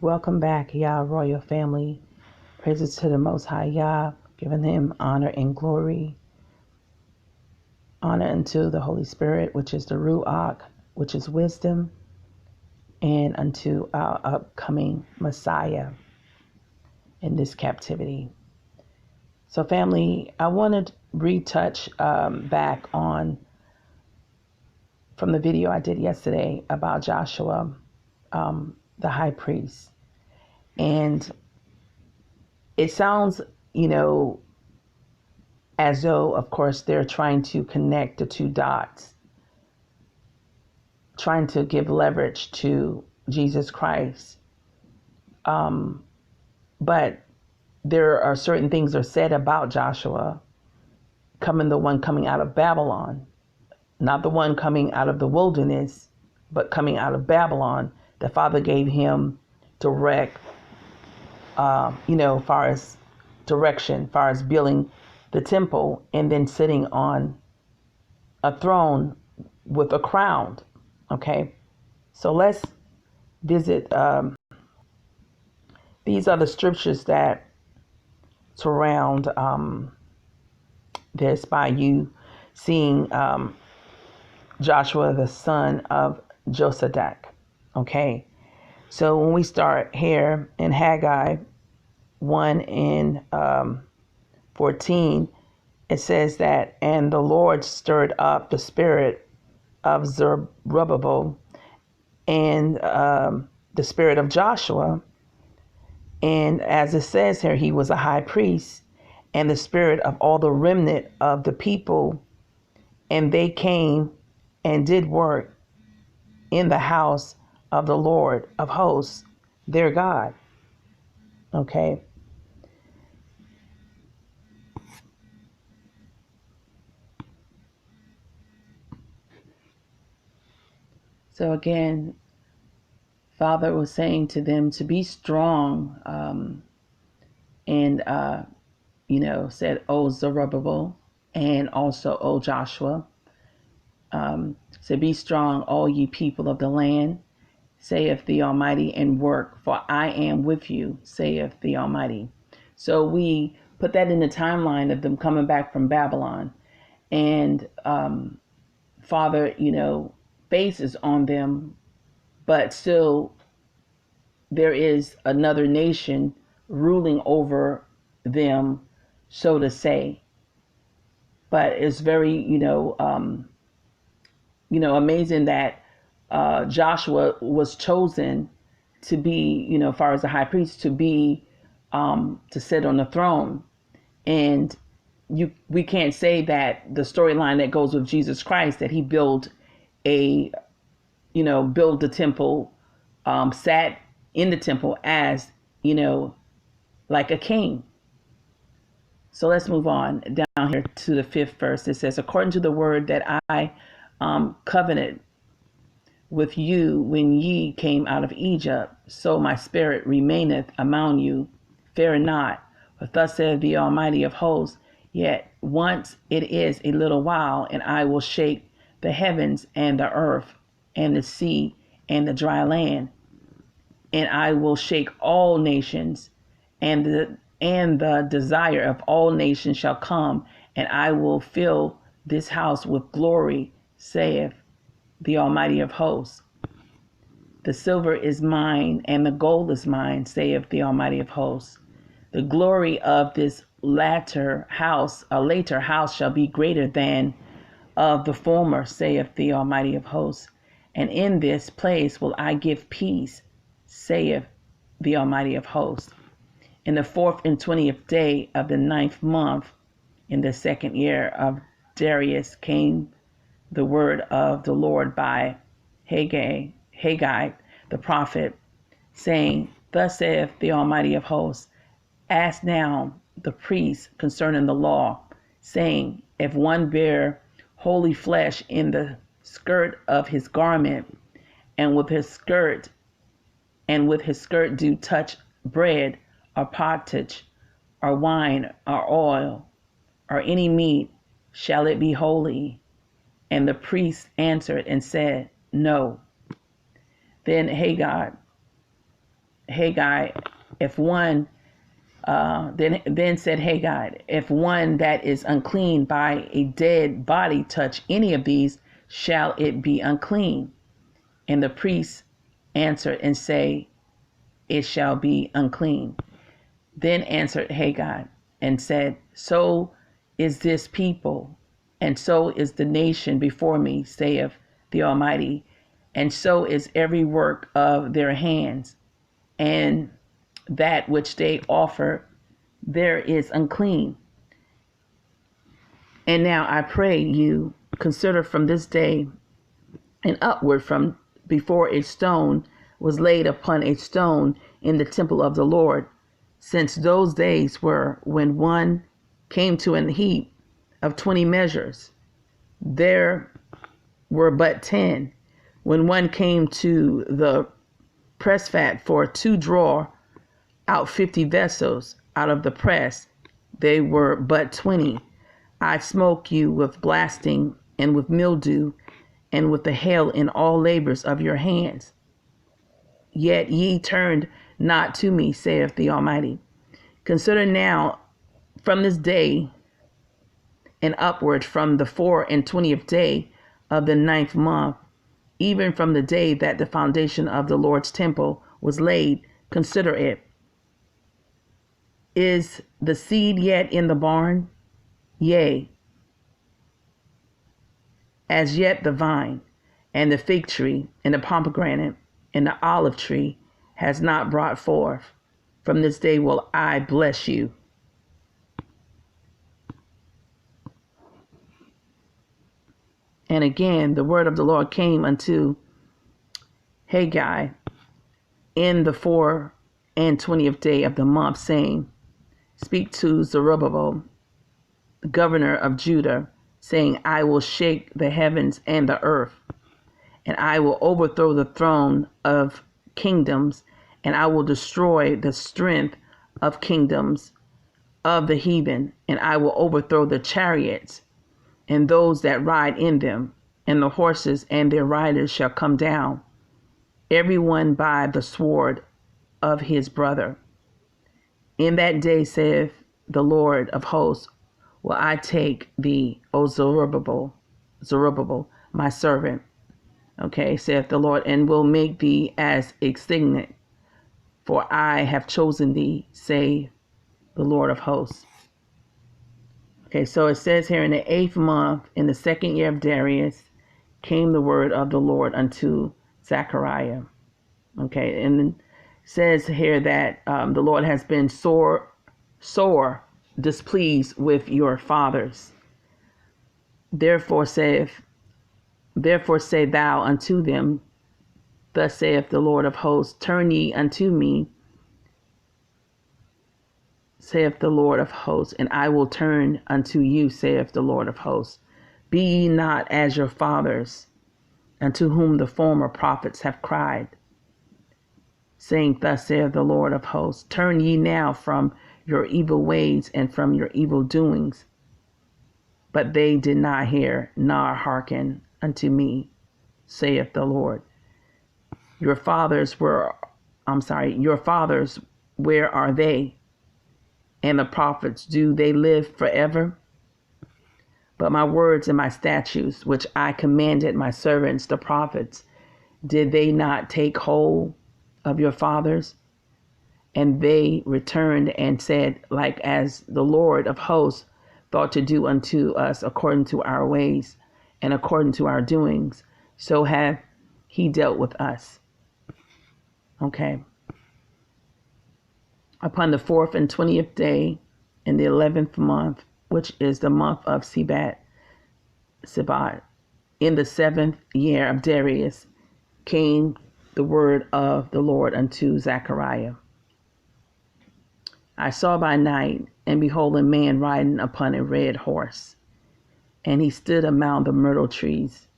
Welcome back, Yah Royal Family. Praises to the Most High Yah, giving him honor and glory. Honor unto the Holy Spirit, which is the Ruach, which is wisdom, and unto our upcoming Messiah in this captivity. So, family, I want to retouch back on from the video I did yesterday about Joshua, the high priest. And it sounds, as though, of course, they're trying to connect the two dots, trying to give leverage to Jesus Christ. But there are certain things that are said about Joshua, the one coming out of Babylon, not the one coming out of the wilderness, but coming out of Babylon. The Father gave him direct, far as direction, far as building the temple, and then sitting on a throne with a crown. Okay, so let's visit. These are the scriptures that surround this by you seeing Joshua, the son of Josedech. Okay, so when we start here in Haggai 1 and 14, it says that, and the Lord stirred up the spirit of Zerubbabel and the spirit of Joshua. And as it says here, he was a high priest, and the spirit of all the remnant of the people, and they came and did work in the house of the Lord of hosts, their God. Okay. So again, Father was saying to them to be strong, and said, O Zerubbabel, and also, O Joshua, said, be strong, all ye people of the land, saith the Almighty, and work, for I am with you, saith the Almighty. So we put that in the timeline of them coming back from Babylon, and Father, faces on them, but still there is another nation ruling over them, so to say. But it's very, amazing that Joshua was chosen to be, as far as the high priest, to be, to sit on the throne. And we can't say that the storyline that goes with Jesus Christ, that he built the temple, sat in the temple as, like a king. So let's move on down here to the 5th verse. It says, according to the word that I covenanted with you when ye came out of Egypt, so my spirit remaineth among you. Fear not, for thus saith the Almighty of hosts, yet once it is a little while, and I will shake the heavens and the earth and the sea and the dry land, and I will shake all nations, and the desire of all nations shall come, and I will fill this house with glory, saith the Almighty of hosts. The silver is mine, and the gold is mine, saith the Almighty of hosts. The glory of this later house shall be greater than of the former, saith the Almighty of hosts. And in this place will I give peace, saith the Almighty of hosts. In the 4th and 20th day of the 9th month, in the 2nd year of Darius, came the word of the Lord by Haggai the prophet, saying, thus saith the Almighty of hosts, ask now the priests concerning the law, saying, if one bear holy flesh in the skirt of his garment, and with his skirt do touch bread, or pottage, or wine, or oil, or any meat, shall it be holy? And the priest answered and said, no. Then Haggai Haggai, if one, then said Haggai, if one that is unclean by a dead body touch any of these, shall it be unclean? And the priests answered and say, it shall be unclean. Then answered Haggai and said, so is this people, and so is the nation before me, saith the Almighty, and so is every work of their hands, and that which they offer there is unclean. And now I pray you, consider from this day and upward, from before a stone was laid upon a stone in the temple of the Lord, since those days were when one came to an heap of 20 measures, there were but 10. When one came to the press fat for to draw out 50 vessels out of the press, they were but 20. I smote you with blasting and with mildew and with the hail in all labors of your hands. Yet ye turned not to me, saith the Almighty. Consider now from this day and upward, from the 24th day of the 9th month, even from the day that the foundation of the Lord's temple was laid, consider it. Is the seed yet in the barn? Yea, as yet the vine, and the fig tree, and the pomegranate, and the olive tree has not brought forth. From this day will I bless you. And again, the word of the Lord came unto Haggai in the 24th day of the month, saying, speak to Zerubbabel, governor of Judah, saying, I will shake the heavens and the earth, and I will overthrow the throne of kingdoms, and I will destroy the strength of kingdoms of the heathen, and I will overthrow the chariots and those that ride in them, and the horses and their riders shall come down, every one by the sword of his brother. In that day, saith the Lord of hosts, will I take thee, O Zerubbabel, my servant, okay, saith the Lord, and will make thee as a signet, for I have chosen thee, say the Lord of hosts. Okay, so it says here, in the 8th month, in the 2nd year of Darius, came the word of the Lord unto Zechariah. Okay, and it says here that the Lord has been sore displeased with your fathers. Therefore say thou unto them, thus saith the Lord of hosts, turn ye unto me, saith the Lord of hosts, and I will turn unto you, saith the Lord of hosts. Be ye not as your fathers, unto whom the former prophets have cried, saying, thus saith the Lord of hosts, turn ye now from your evil ways and from your evil doings. But they did not hear, nor hearken unto me, saith the Lord. Your fathers, where are they? And the prophets, do they live forever? But my words and my statutes, which I commanded my servants, the prophets, did they not take hold of your fathers? And they returned and said, like as the Lord of hosts thought to do unto us according to our ways and according to our doings, so have he dealt with us. Okay. Upon the 24th day in the 11th month, which is the month of Sibat, in the 7th year of Darius, came the word of the Lord unto Zechariah. I saw by night, and behold, a man riding upon a red horse, and he stood among the myrtle trees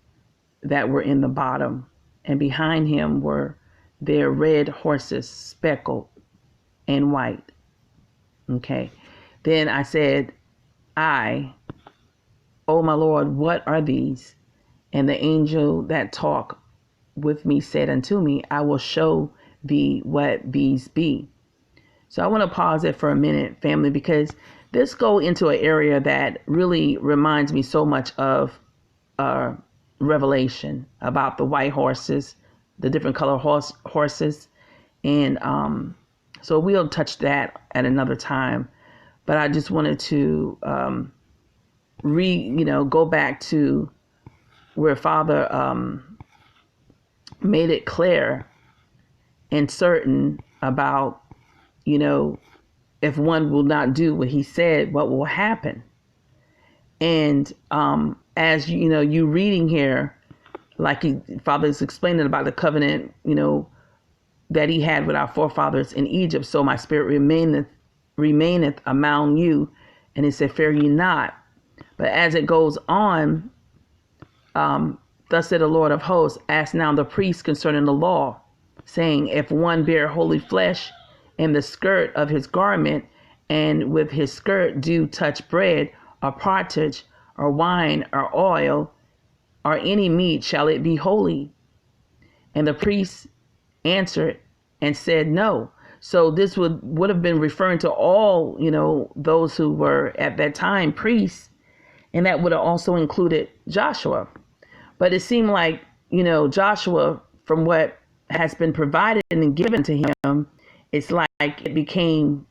that were in the bottom, and behind him were their red horses, speckled and white. Okay. Then I said, O my Lord, what are these? And the angel that talked with me said unto me, I will show what these be. So I want to pause it for a minute, family, because this go into an area that really reminds me so much of Revelation, about the white horses, the different color horses. And so we'll touch that at another time. But I just wanted to go back to where Father made it clear and certain about, if one will not do what he said, what will happen. And as you reading here, like Father is explaining about the covenant, that he had with our forefathers in Egypt. So my spirit remaineth among you. And it said, fear ye not. But as it goes on, thus said the Lord of hosts, ask now the priest concerning the law, saying, if one bear holy flesh in the skirt of his garment, and with his skirt do touch bread, or pottage, or wine, or oil, or any meat, shall it be holy? And the priest answered and said, no. So this would have been referring to all, those who were at that time priests, and that would have also included Joshua. But it seemed like, Joshua, from what has been provided and given to him, it's like it became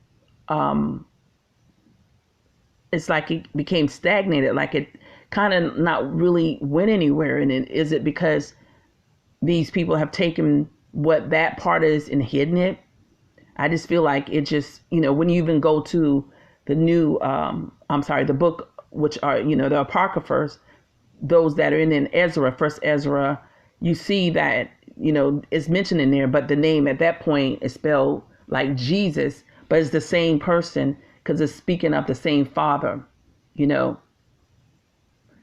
stagnated, like it kind of not really went anywhere. And is it because these people have taken what that part is and hidden it? I just feel like it just, when you even go to the new, the book, which are, the Apocryphers, those that are in Ezra, first Ezra, you see that, it's mentioned in there, but the name at that point is spelled like Jesus, but it's the same person because it's speaking of the same Father,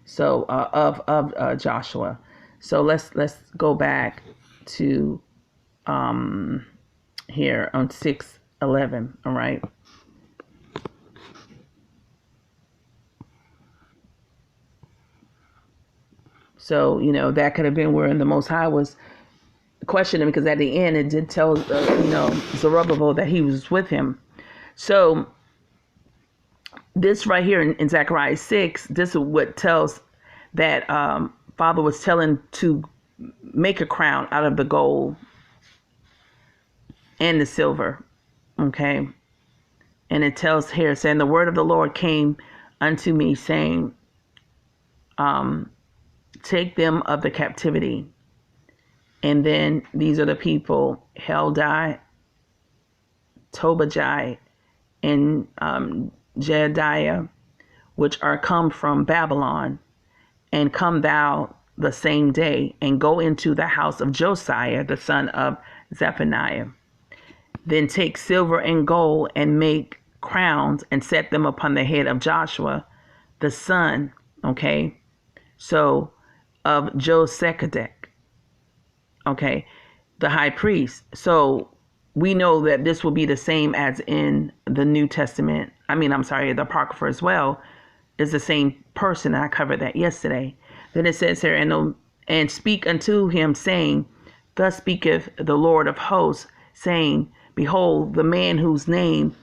so of Joshua. So let's go back to here on 6:11. All right. So, that could have been where the Most High was questioning, because at the end it did tell, Zerubbabel that he was with him. So this right here in Zechariah 6, this is what tells that Father was telling to make a crown out of the gold and the silver. Okay. And it tells here, saying, the word of the Lord came unto me, saying, take them of the captivity. And then these are the people, Heldai, Tobijah, and Jediah, which are come from Babylon, and come thou the same day, and go into the house of Josiah, the son of Zephaniah. Then take silver and gold, and make crowns, and set them upon the head of Joshua, the son, okay, so of Josedech, okay, the high priest. So we know that this will be the same as in the New Testament. The Apocrypha as well is the same person. I covered that yesterday. Then it says here, and speak unto him, saying, thus speaketh the Lord of hosts, saying, behold, the man whose name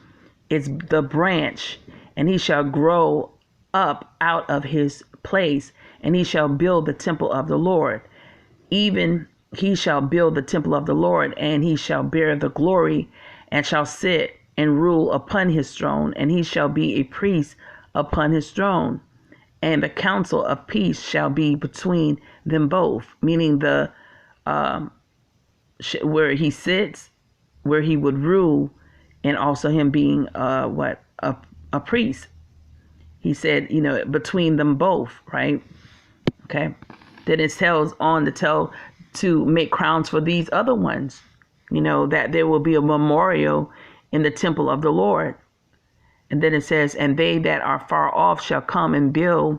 is the branch, and he shall grow up out of his place, and he shall build the temple of the Lord. Even he shall build the temple of the Lord, and he shall bear the glory, and shall sit and rule upon his throne, and he shall be a priest upon his throne. And the counsel of peace shall be between them both, meaning the where he sits, where he would rule, and also him being a priest. He said, between them both, right? Okay. Then it tells on to make crowns for these other ones, that there will be a memorial in the temple of the Lord. And then it says, and they that are far off shall come and build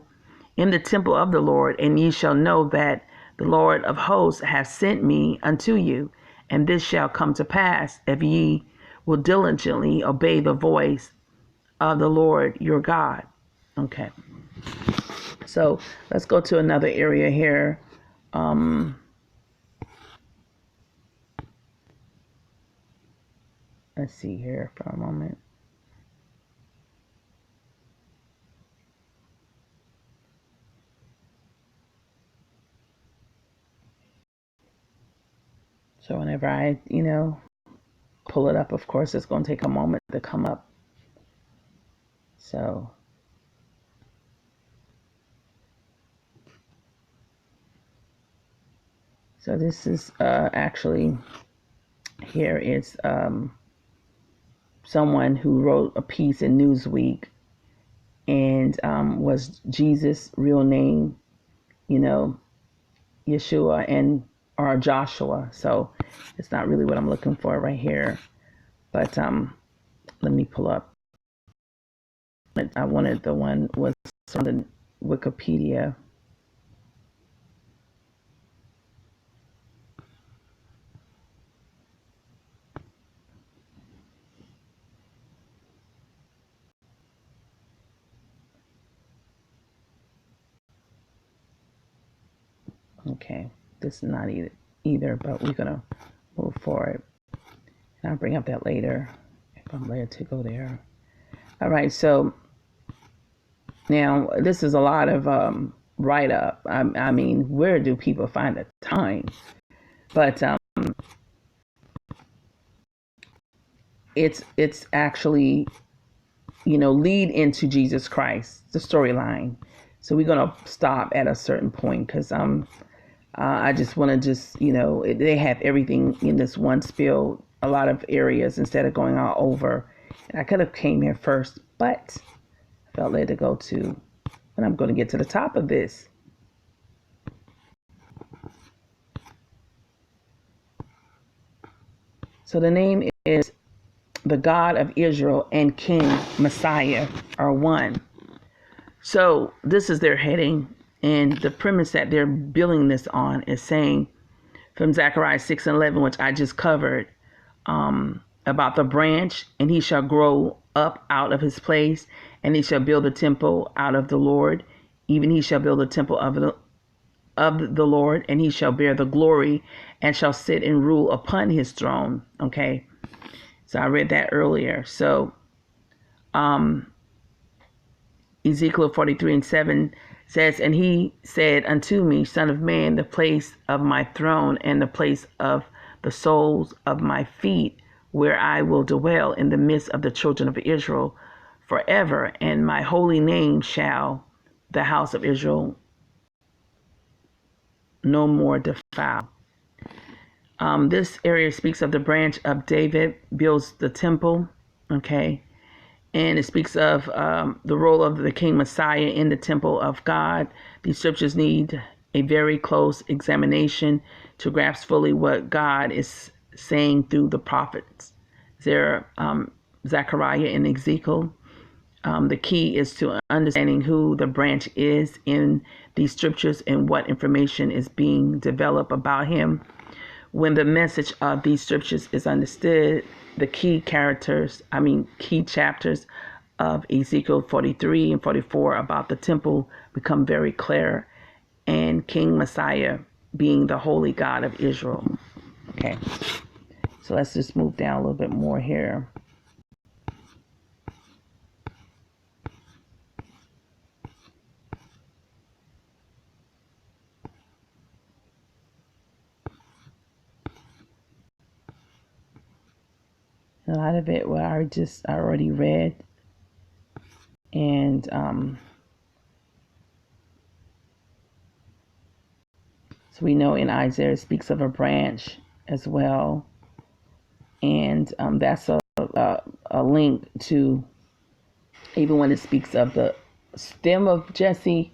in the temple of the Lord, and ye shall know that the Lord of hosts hath sent me unto you. And this shall come to pass if ye will diligently obey the voice of the Lord your God. Okay. So let's go to another area here. let's see here for a moment. So whenever I, pull it up, of course, it's going to take a moment to come up. So this is actually, here is someone who wrote a piece in Newsweek, and was Jesus' real name, Yeshua or Joshua. So it's not really what I'm looking for right here. But let me pull up. I wanted the one was on the Wikipedia. Okay, this is not either, but we're gonna move forward. And I'll bring up that later if I'm led to go there. All right, so now this is a lot of write up. I mean, where do people find the time? But it's actually, lead into Jesus Christ, the storyline. So we're gonna stop at a certain point because I just want to they have everything in this one spill, a lot of areas instead of going all over. And I could have came here first, but I felt led to go to, and I'm going to get to the top of this. So the name is the God of Israel and King Messiah are one. So this is their heading, and the premise that they're building this on is saying from Zechariah 6:11, which I just covered, about the branch, and he shall grow up out of his place, and he shall build a temple out of the Lord. Even he shall build a temple of the Lord, and he shall bear the glory, and shall sit and rule upon his throne. Okay, so I read that earlier. So Ezekiel 43:7 says, and he said unto me, Son of man, the place of my throne and the place of the soles of my feet, where I will dwell in the midst of the children of Israel forever, and my holy name shall the house of Israel no more defile. This area speaks of the branch of David builds the temple, okay? And it speaks of the role of the King Messiah in the temple of God. These scriptures need a very close examination to grasp fully what God is saying through the prophets. There, Zechariah and Ezekiel. The key is to understanding who the branch is in these scriptures and what information is being developed about him. When the message of these scriptures is understood, the key chapters of Ezekiel 43 and 44 about the temple become very clear, and King Messiah being the holy God of Israel. Okay, so let's just move down a little bit more here. A lot of it I already read, and so we know in Isaiah it speaks of a branch as well, and that's a link to, even when it speaks of the stem of Jesse,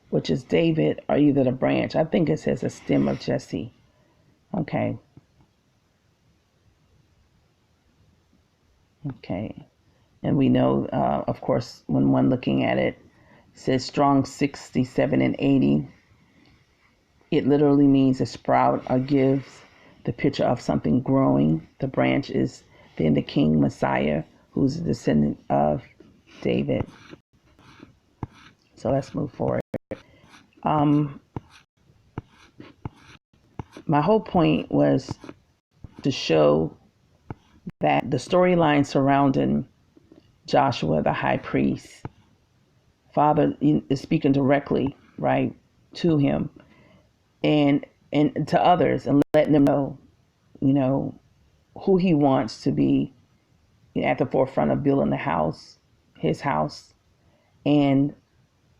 which is David, or either the branch. I think it says a stem of Jesse. Okay. Okay. And we know, of course, when one looking at it, says strong 67 and 80. It literally means a sprout or gives the picture of something growing. The branch is then the King Messiah, who's a descendant of David. So let's move forward. My whole point was to show that the storyline surrounding Joshua, the high priest, Father is speaking directly, right, to him and to others, and letting them know, you know, who he wants to be at the forefront of building the house, his house, and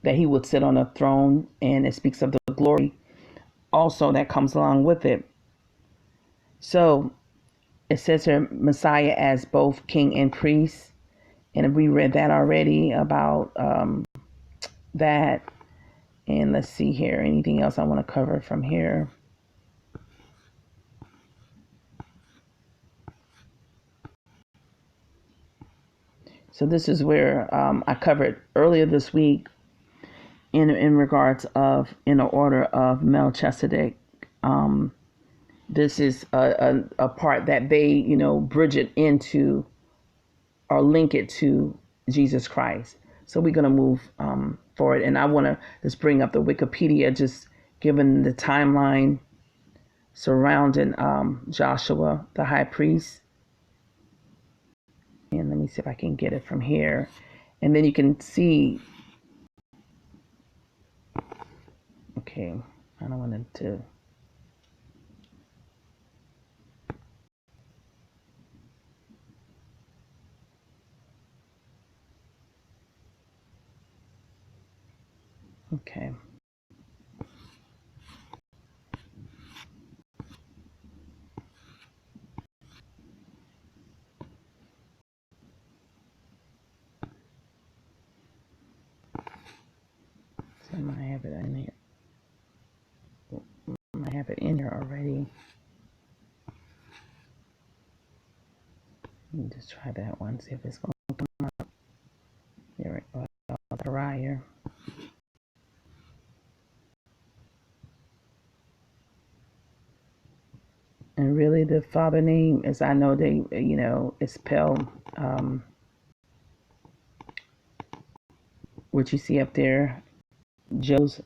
that he would sit on a throne. And it speaks of the glory also that comes along with it. So it says here Messiah as both king and priest. And we read that already about that. And let's see here. Anything else I want to cover from here? So this is where I covered earlier this week in regards of in the order of Melchizedek. This is a part that they, you know, bridge it into or link it to Jesus Christ. So we're going to move forward. And I want to just bring up the Wikipedia, just given the timeline surrounding Joshua, the high priest. And let me see if I can get it from here. And then you can see. Okay, I don't want it to. Okay. So I might have it in here. I have it in here already. Let me just try that one, see if it's going to come up. There we go. Raya. And really, the father name, as I know, they, you know, is spelled, what you see up there, Josedech,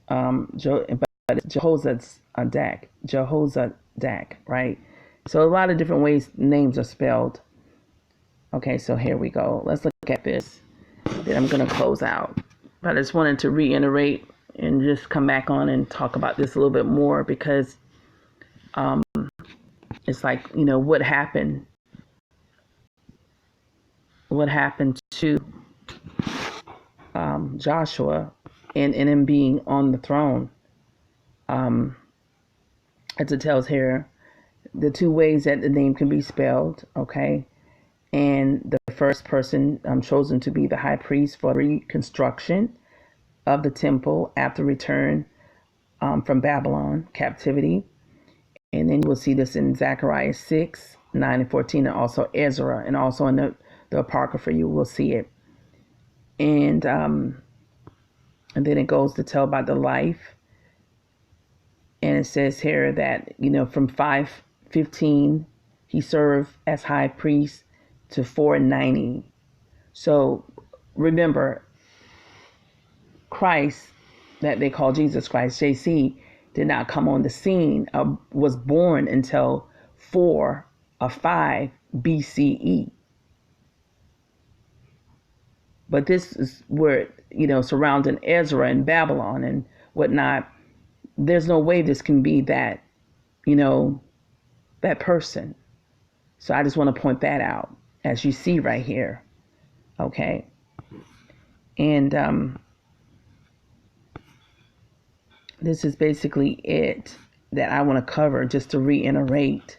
but it's Josedech, right? So a lot of different ways names are spelled. Okay, so here we go. Let's look at this. Then I'm going to close out. But I just wanted to reiterate and just come back on and talk about this a little bit more because it's like, you know, what happened to Joshua and him being on the throne. As it tells here, the two ways that the name can be spelled, okay? And the first person chosen to be the high priest for reconstruction of the temple after return from Babylon captivity. And then you will see this in Zechariah 6, 9 and 14, and also Ezra, and also in the Apocrypha, you will see it. And then it goes to tell about the life. And it says here that, you know, from 515, he served as high priest to 490. So remember, Christ, that they call Jesus Christ, JC, did not come on the scene, was born until 4 or 5 BCE. But this is where, you know, surrounding Ezra and Babylon and whatnot, there's no way this can be that, you know, that person. So I just want to point that out, as you see right here. Okay. And this is basically it that I want to cover, just to reiterate.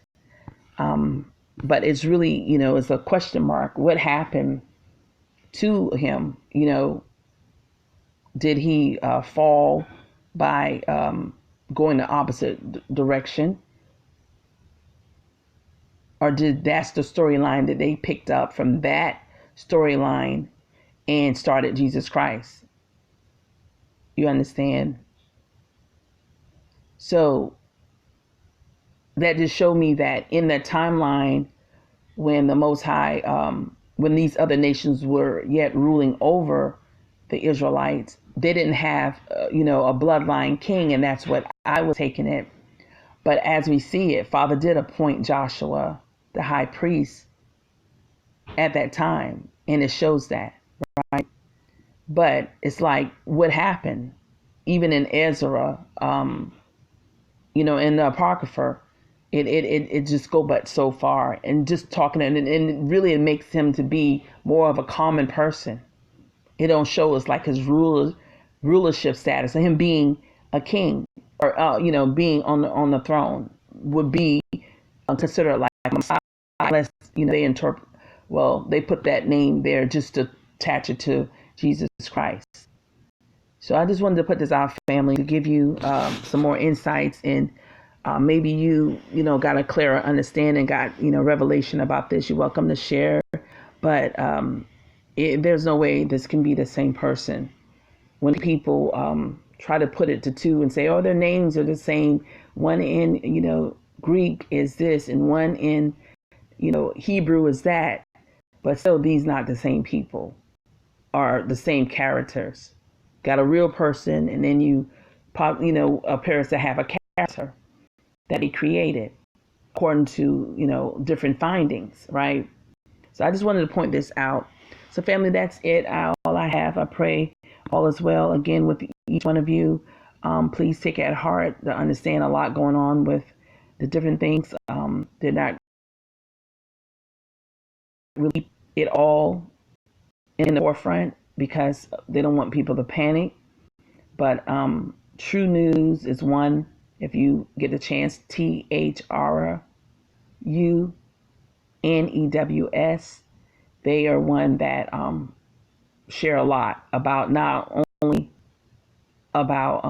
But it's really, you know, it's a question mark. What happened to him? You know, did he fall by going the opposite direction? Or that's the storyline that they picked up from that storyline and started Jesus Christ? You understand? So that just showed me that in that timeline, when the Most High, when these other nations were yet ruling over the Israelites, they didn't have, you know, a bloodline king, and that's what I was taking it. But as we see it, Father did appoint Joshua, the high priest, at that time, and it shows that, right? But it's like, what happened? Even in Ezra, in the Apocrypha, it just go but so far, and just talking, and really it makes him to be more of a common person. It don't show us like his rulership status, and him being a king, or being on the throne would be considered like a Messiah. Unless they interpret, well, they put that name there just to attach it to Jesus Christ. So I just wanted to put this out, family, to give you some more insights, and maybe you got a clearer understanding, got revelation about this. You're welcome to share, but there's no way this can be the same person. When people try to put it to two and say, oh, their names are the same, one in Greek is this, and one in Hebrew is that, but still these not the same people, are the same characters. Got a real person, and then you appears to have a character that he created according to different findings, right? So I just wanted to point this out. So family, that's it. All I have. I pray all is well again with each one of you. Please take it at heart to understand a lot going on with the different things. They're not really it all in the forefront because they don't want people to panic. But True News is one. If you get the chance, THRUNEWS. They are one that share a lot about not only about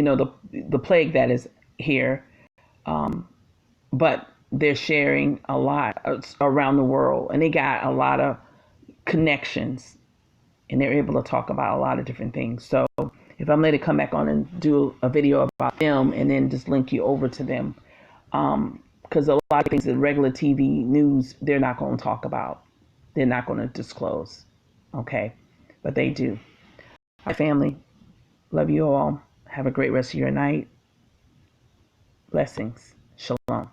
the plague that is here, but they're sharing a lot around the world, and they got a lot of connections, and they're able to talk about a lot of different things. So if I'm going to come back on and do a video about them, and then just link you over to them, because a lot of things in regular TV news they're not going to talk about, they're not going to disclose, okay? But they do. Hi, family. Love you all. Have a great rest of your night. Blessings. Shalom.